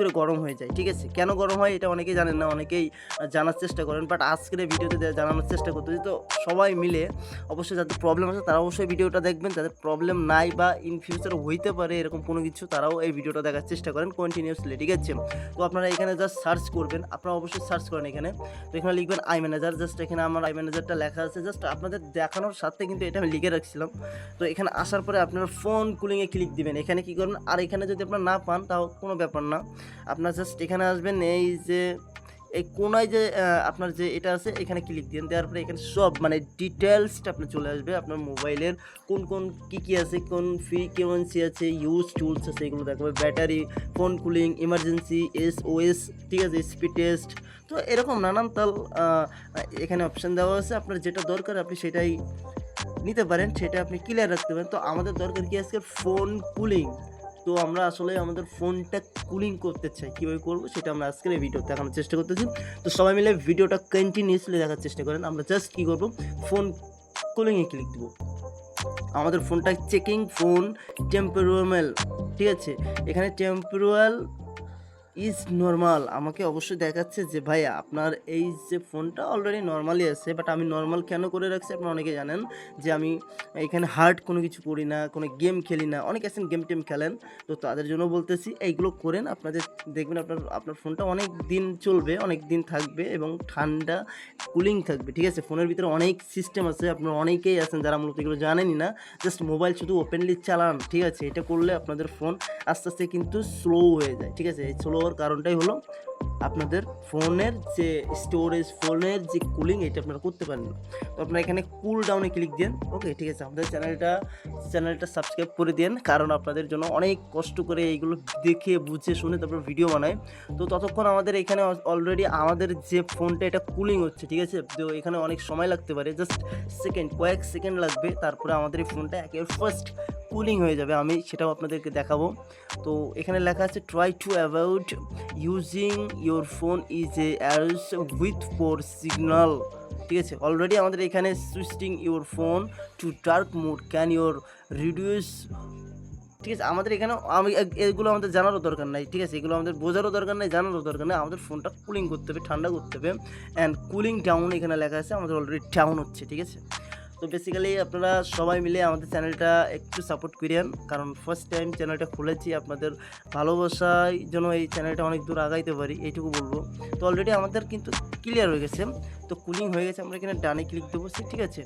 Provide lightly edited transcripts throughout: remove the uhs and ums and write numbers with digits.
করে গরম হয়ে যায়। ঠিক আছে, কেন গরম হয় এটা অনেকেই জানেন না, অনেকেই জানার চেষ্টা করেন, বাট আজকের এই ভিডিওতে জানানোর চেষ্টা করতেছি। তো সবাই মিলে অবশ্যই যাদের প্রবলেম আছে তারা অবশ্যই ভিডিওটা দেখবেন, যাদের প্রবলেম নাই বা ইন ফিউচার হইতে পারে এরকম কোনো কিছু, তারাও এই ভিডিওটা দেখার চেষ্টা করেন কন্টিনিউসলি। ঠিক আছে, তো আপনারা এখানে জাস্ট সার্চ করবেন, আপনারা অবশ্যই সার্চ করেন এখানে। তো এখানে লিখবেন আই ম্যানেজার, জাস্ট এখানে আমার আই ম্যানেজারটা লেখা আছে, জাস্ট আপনাদের দেখানোর সাথে কিন্তু এটা আমি লিখে রাখছিলাম। তো এখানে আসার পরে আপনারা ফোন কুলিংয়ে ক্লিক দিবেন। এখানে কী করবেন, আর এখানে যদি আপনারা না পান তাও কোনো ব্যাপার না, আপনার জাস্ট এখানে আসবেন, এই যে এই কোনায় যে আপনার যে এটা আছে এখানে ক্লিক দিন, দেওয়ার পরে এখানে সব মানে ডিটেলসটা আপনার চলে আসবে, আপনার মোবাইলের কোন কোন কী আছে, কোন ফ্রিকোয়েন্সি আছে, ইউজ টুলস আছে, এগুলো দেখাবে, battery, phone cooling, emergency, SOS, ঠিক আছে, স্পিড টেস্ট। তো এরকম নানান তাল এখানে অপশান দেওয়া আছে, আপনার যেটা দরকার আপনি সেটাই নিতে পারেন, সেটা আপনি ক্লিয়ার রাখতে পারেন। তো আমাদের দরকার কি আজকে ফোন কুলিং। তো আমরা আসলে আমাদের ফোনটা কুলিং করতে চাই, কীভাবে করবো সেটা আমরা আজকের এই ভিডিওতে দেখানোর চেষ্টা করতেছি। তো সবাই মিলে ভিডিওটা কন্টিনিউসলি দেখার চেষ্টা করেন। আমরা জাস্ট কী করবো, ফোন কুলিংয়ে ক্লিক দেবো। আমাদের ফোনটা চেকিং ফোন টেম্পোরাল, ঠিক আছে, এখানে টেম্পোরাল ইজ নর্মাল আমাকে অবশ্যই দেখাচ্ছে যে ভাই আপনার এই যে ফোনটা অলরেডি নর্মালি আছে, বাট আমি নর্মাল কেন করে রাখছি আপনারা অনেকে জানেন যে আমি এখানে হার্ড কোনো কিছু করি না, কোনো গেম খেলি না, অনেকে আছেন গেম টেম খেলেন, তো তাদের জন্য বলতেছি এইগুলো করেন, আপনাদের দেখবেন আপনার ফোনটা অনেক দিন চলবে, অনেক দিন থাকবে এবং ঠান্ডা কুলিং থাকবে। ঠিক আছে, ফোনের ভিতরে অনেক সিস্টেম আছে, আপনারা অনেকেই আছেন যারা মূলত এগুলো জানেনই না, জাস্ট মোবাইল শুধু ওপেনলি চালান। ঠিক আছে, এটা করলে আপনাদের ফোন আস্তে আস্তে কিন্তু স্লো হয়ে যায়। ঠিক আছে, এই স্লো হওয়ার কারণটাই হলো আপনাদের ফোনের যে স্টোরেজ, ফোনের যে কুলিং, এটা আপনারা করতে পারেন না। তো আপনারা এখানে কুল ডাউনে ক্লিক দেন। ওকে, ঠিক আছে, আমাদের চ্যানেলটা সাবস্ক্রাইব করে দেন, কারণ আপনাদের জন্য অনেক কষ্ট করে এইগুলো দেখে বুঝে শুনে তারপর ভিডিও বানায়। তো ততক্ষণ আমাদের এখানে অলরেডি আমাদের যে ফোনটা এটা কুলিং হচ্ছে। ঠিক আছে, তো এখানে অনেক সময় লাগতে পারে, জাস্ট কয়েক সেকেন্ড লাগবে, তারপরে আমাদের এই ফোনটা একেবারে ফার্স্ট কুলিং হয়ে যাবে। আমি সেটাও আপনাদেরকে দেখাবো। তো এখানে লেখা আছে try to avoid using your phone is a areas with poor signal. ঠিক আছে, অলরেডি আমাদের এখানে switching your phone to dark mode can your reduce. ঠিক আছে, আমাদের এখানে এগুলো আমাদের জানারও দরকার নাই। ঠিক আছে, এগুলো আমাদের বোঝারও দরকার নাই, জানারও দরকার নেই, আমাদের ফোনটা কুলিং করতে হবে, ঠান্ডা করতে হবে। অ্যান্ড কুলিং ডাউন এখানে লেখা আছে, আমাদের অলরেডি ডাউন হচ্ছে। ঠিক আছে, তো বেসিক্যালি আপনারা সবাই মিলে আমাদের চ্যানেলটা একটু সাপোর্ট করেন, কারণ ফার্স্ট টাইম চ্যানেলটা খুলেছি, আপনাদের ভালোবাসায় যেন এই চ্যানেলটা অনেক দূর আগাইতে পারি, এইটুকু বলবো। তো অলরেডি আমাদের কিন্তু ক্লিয়ার হয়ে গেছে, তো কুলিং হয়ে গেছে, আমরা এখানে ডানে ক্লিক দেবো। ঠিক আছে,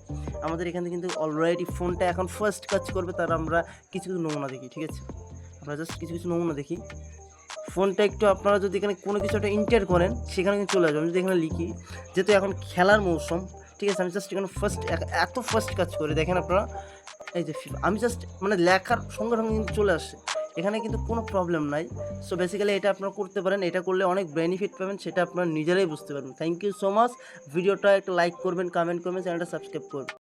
আমাদের এখানে কিন্তু অলরেডি ফোনটা এখন ফার্স্ট কাজ করবে, তার আমরা কিছু নমুনা দেখি। ঠিক আছে, আমরা জাস্ট কিছু নমুনা দেখি। ফোনটা একটু আপনারা যদি এখানে কোনো কিছু একটা ইন্টার করেন সেখানে কিন্তু চলে আসবে। আমি যদি এখানে লিখি, যেহেতু এখন খেলার মৌসুম, ঠিক আছে, আমি জাস্ট এখানে ফার্স্ট কাজ করে দেখেন আপনারা, এই যে আমি জাস্ট মানে লেখার সঙ্গে সঙ্গে কিন্তু চলে আসছে, এখানে কিন্তু কোনো প্রবলেম নাই। সো বেসিক্যালি এটা আপনারা করতে পারেন, এটা করলে অনেক বেনিফিট পাবেন, সেটা আপনারা নিজেরাই বুঝতে পারবেন। Thank you so much. ভিডিওটা একটা লাইক করবেন, কমেন্ট করবেন, চ্যানেলটা সাবস্ক্রাইব করবেন।